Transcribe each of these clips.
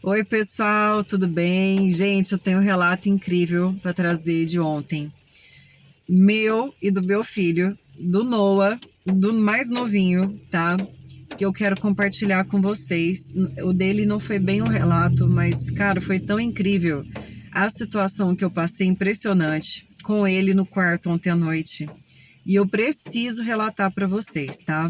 Oi, pessoal, tudo bem? Gente, eu tenho um relato incrível para trazer de ontem. Meu e do meu filho, do Noah, do mais novinho, tá? Que eu quero compartilhar com vocês. O dele não foi bem um relato, mas, cara, foi tão incrível. A situação que eu passei impressionante com ele no quarto ontem à noite. E eu preciso relatar para vocês, tá?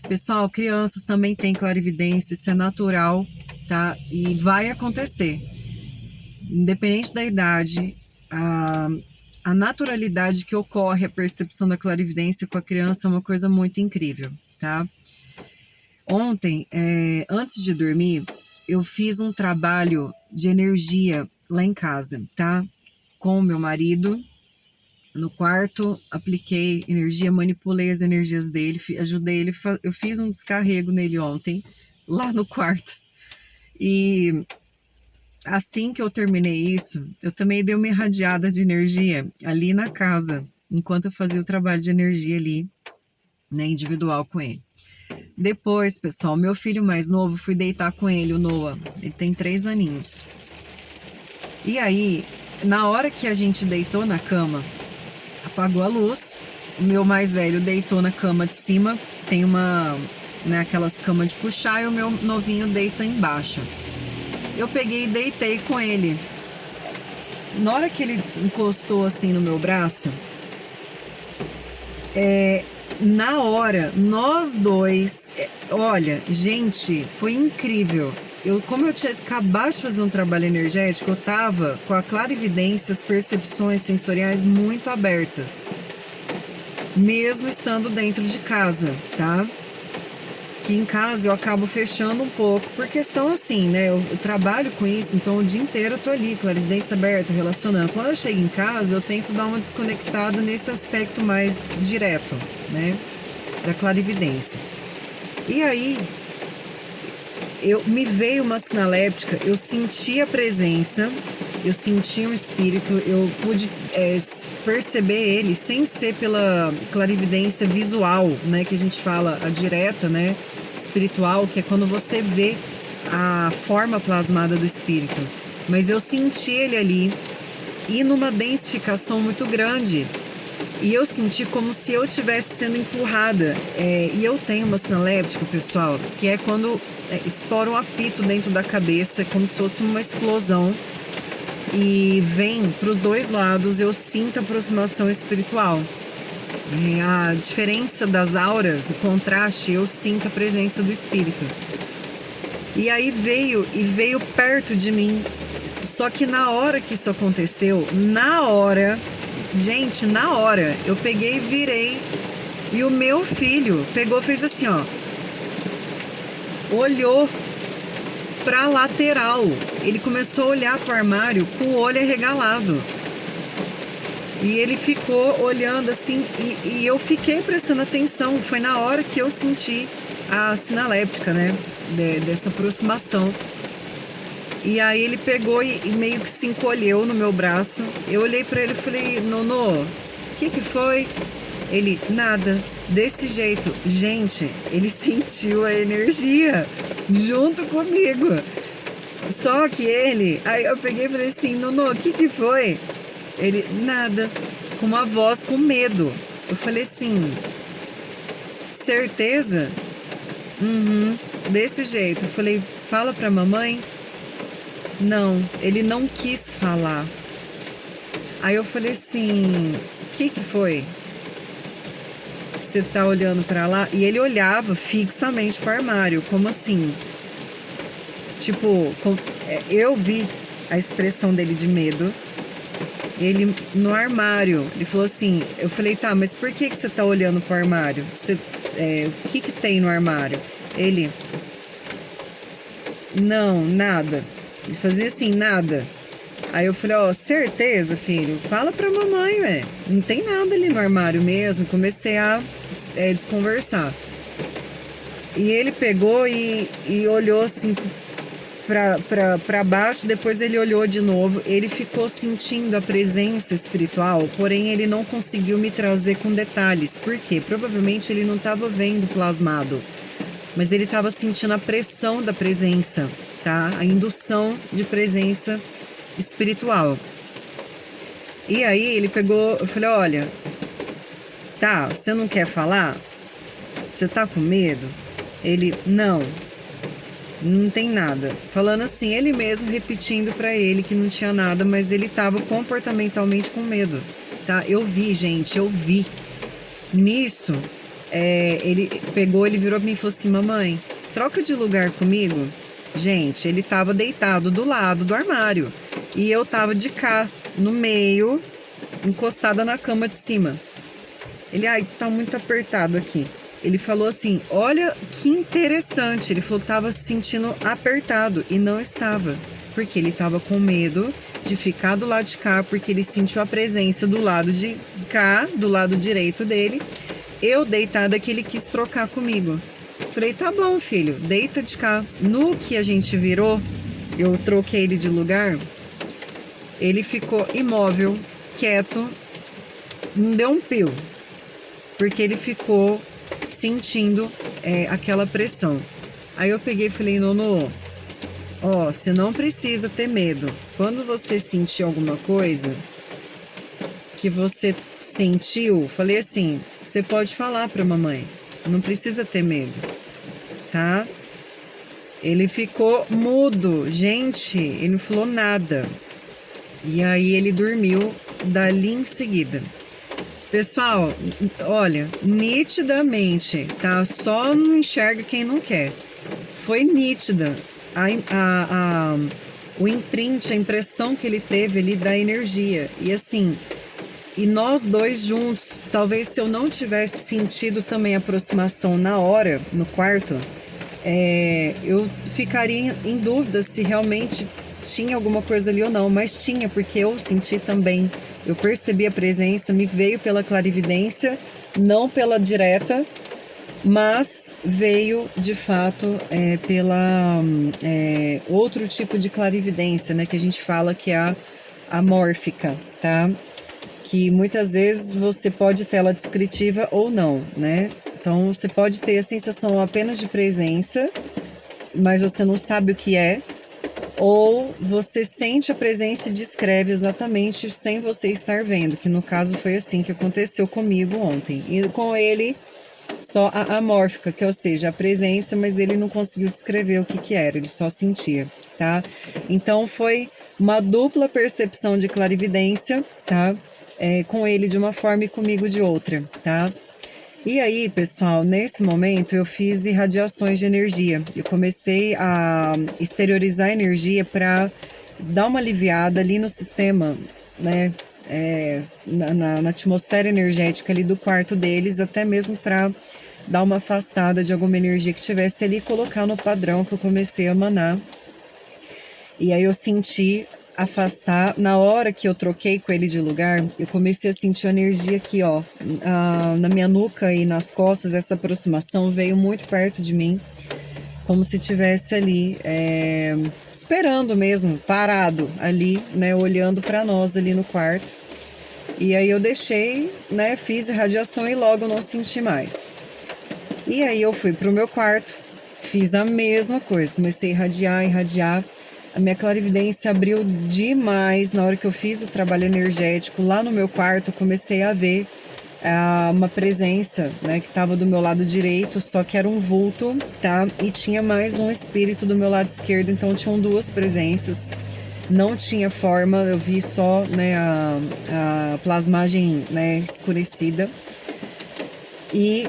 Pessoal, crianças também têm clarividência, isso é natural, tá? E vai acontecer. Independente da idade, a naturalidade que ocorre a percepção da clarividência com a criança é uma coisa muito incrível, tá? Ontem, antes de dormir, eu fiz um trabalho de energia lá em casa, tá? Com o meu marido, no quarto, apliquei energia, manipulei as energias dele, ajudei ele, eu fiz um descarrego nele ontem, lá no quarto. E assim que eu terminei isso, eu também dei uma irradiada de energia ali na casa, enquanto eu fazia o trabalho de energia ali, né, individual com ele. Depois, pessoal, meu filho mais novo, fui deitar com ele, o Noah, ele tem 3 aninhos. E aí, na hora que a gente deitou na cama, apagou a luz, o meu mais velho deitou na cama de cima, tem uma, né, aquelas camas de puxar, e o meu novinho deita embaixo. Eu peguei e deitei com ele. Na hora que ele encostou assim no meu braço, na hora, nós dois, olha, gente, foi incrível. Como eu tinha acabado de fazer um trabalho energético, eu tava com a clarividência, as percepções sensoriais muito abertas, mesmo estando dentro de casa, tá? Que em casa eu acabo fechando um pouco, por questão assim, né? Eu trabalho com isso, então o dia inteiro eu tô ali, clarividência aberta, relacionando. Quando eu chego em casa, eu tento dar uma desconectada nesse aspecto mais direto, né? Da clarividência. E aí, me veio uma sinaléptica, eu senti a presença, eu senti um espírito, eu pude perceber ele sem ser pela clarividência visual, né? Que a gente fala, a direta, né? Espiritual, que é quando você vê a forma plasmada do espírito. Mas eu senti ele ali e numa densificação muito grande. E eu senti como se eu estivesse sendo empurrada. E eu tenho uma sinaléptica, pessoal, que é quando estoura um apito dentro da cabeça, como se fosse uma explosão. E vem para os dois lados, eu sinto a aproximação espiritual. A diferença das auras, o contraste, eu sinto a presença do espírito. E aí veio perto de mim. Só que na hora que isso aconteceu, gente, na hora, eu peguei e virei. E o meu filho pegou, fez assim, ó. Olhou pra lateral. Ele começou a olhar pro armário com o olho arregalado. E ele ficou olhando assim, e eu fiquei prestando atenção. Foi na hora que eu senti a sinaléptica, né? Dessa aproximação. E aí ele pegou e meio que se encolheu no meu braço. Eu olhei pra ele e falei, Nonô, o que foi? Ele, nada. Desse jeito. Gente, ele sentiu a energia junto comigo. Só que aí eu peguei e falei assim, Nonô, o que foi? Ele, nada, com uma voz com medo. Eu falei assim, certeza? Desse jeito. Eu falei, fala pra mamãe. Não, ele não quis falar. Aí eu falei assim, o que foi? Você tá olhando pra lá? E ele olhava fixamente pro armário, como assim? Tipo, eu vi a expressão dele de medo. Ele no armário, ele falou assim, eu falei, tá, mas por que você tá olhando pro armário? O que tem no armário? Ele, não, nada. Ele fazia assim, nada. Aí eu falei, ó, certeza, filho? Fala pra mamãe, ué. Não tem nada ali no armário mesmo. Comecei a desconversar. E ele pegou e olhou assim pra baixo, depois ele olhou de novo, ele ficou sentindo a presença espiritual, porém ele não conseguiu me trazer com detalhes. Por quê? Provavelmente ele não estava vendo plasmado, mas ele estava sentindo a pressão da presença, tá? A indução de presença espiritual. E aí ele pegou, eu falei, olha, tá, você não quer falar? Você tá com medo? Ele, não tem nada. Falando assim, ele mesmo repetindo pra ele que não tinha nada, mas ele tava comportamentalmente com medo, tá? Eu vi, gente, eu vi. Nisso, ele pegou, ele virou pra mim e falou assim, mamãe, troca de lugar comigo. Gente, ele tava deitado do lado do armário e eu tava de cá, no meio, encostada na cama de cima. Ele, ai, tá muito apertado aqui. Ele falou assim, olha que interessante. Ele falou que estava se sentindo apertado e não estava. Porque ele estava com medo de ficar do lado de cá, porque ele sentiu a presença do lado de cá, do lado direito dele. Eu deitada que ele quis trocar comigo. Falei, tá bom, filho, deita de cá. No que a gente virou, eu troquei ele de lugar, ele ficou imóvel, quieto, não deu um pio. Porque ele ficou sentindo aquela pressão. Aí eu peguei e falei, Nono, ó, você não precisa ter medo. Quando você sentir alguma coisa que você sentiu, falei assim, você pode falar pra mamãe, não precisa ter medo, tá? Ele ficou mudo, gente, ele não falou nada. E aí ele dormiu dali em seguida. Pessoal, olha, nitidamente, tá? Só não enxerga quem não quer. Foi nítida o imprint, a impressão que ele teve ali da energia. E assim, e nós dois juntos, talvez se eu não tivesse sentido também a aproximação na hora, no quarto, eu ficaria em dúvida se realmente tinha alguma coisa ali ou não, mas tinha, porque eu senti também. Eu percebi a presença, me veio pela clarividência, não pela direta, mas veio de fato pela outro tipo de clarividência, né? Que a gente fala que é a amórfica, tá? Que muitas vezes você pode ter ela descritiva ou não, né? Então você pode ter a sensação apenas de presença, mas você não sabe o que é. Ou você sente a presença e descreve exatamente sem você estar vendo, que no caso foi assim que aconteceu comigo ontem. E com ele, só a amórfica, que ou seja, a presença, mas ele não conseguiu descrever o que era, ele só sentia, tá? Então foi uma dupla percepção de clarividência, tá? Com ele de uma forma e comigo de outra, tá? E aí, pessoal, nesse momento eu fiz irradiações de energia. Eu comecei a exteriorizar energia para dar uma aliviada ali no sistema, né? Na atmosfera energética ali do quarto deles, até mesmo para dar uma afastada de alguma energia que tivesse ali e colocar no padrão que eu comecei a emanar. E aí eu senti afastar. Na hora que eu troquei com ele de lugar, eu comecei a sentir a energia aqui, ó, na minha nuca e nas costas. Essa aproximação veio muito perto de mim, como se tivesse ali esperando mesmo, parado ali, né, olhando para nós ali no quarto. E aí eu deixei, né, fiz irradiação e logo não senti mais. E aí eu fui pro meu quarto, fiz a mesma coisa, comecei a irradiar. A minha clarividência abriu demais. Na hora que eu fiz o trabalho energético lá no meu quarto, eu comecei a ver uma presença, né, que estava do meu lado direito, só que era um vulto, tá? E tinha mais um espírito do meu lado esquerdo, então tinham duas presenças. Não tinha forma, eu vi só, né, a plasmagem, né, escurecida. E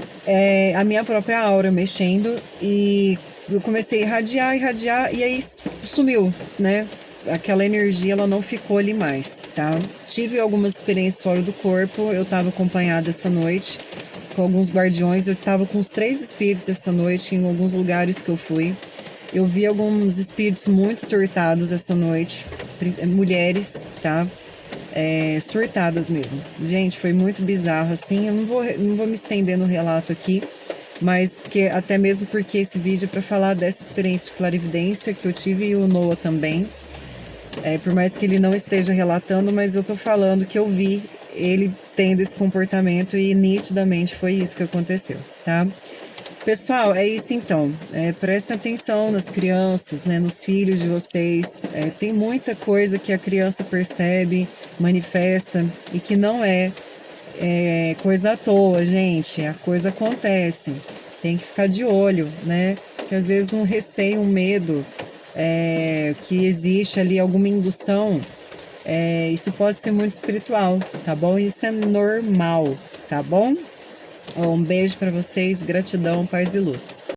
a minha própria aura mexendo, e eu comecei a irradiar, e aí sumiu, né? Aquela energia, ela não ficou ali mais, tá? Tive algumas experiências fora do corpo, eu tava acompanhada essa noite com alguns guardiões, eu tava com os 3 espíritos essa noite em alguns lugares que eu fui. Eu vi alguns espíritos muito surtados essa noite, mulheres, tá? Surtadas mesmo. Gente, foi muito bizarro, assim. Eu não vou me estender no relato aqui, mas até mesmo porque esse vídeo é para falar dessa experiência de clarividência que eu tive, e o Noah também. Por mais que ele não esteja relatando, mas eu tô falando que eu vi ele tendo esse comportamento e nitidamente foi isso que aconteceu, tá? Pessoal, é isso então. Prestem atenção nas crianças, né, nos filhos de vocês. Tem muita coisa que a criança percebe, manifesta e que não é coisa à toa, gente. A coisa acontece. Tem que ficar de olho, né? Que às vezes um receio, um medo, que existe ali, alguma indução, isso pode ser muito espiritual, tá bom? Isso é normal, tá bom? Um beijo para vocês, gratidão, paz e luz.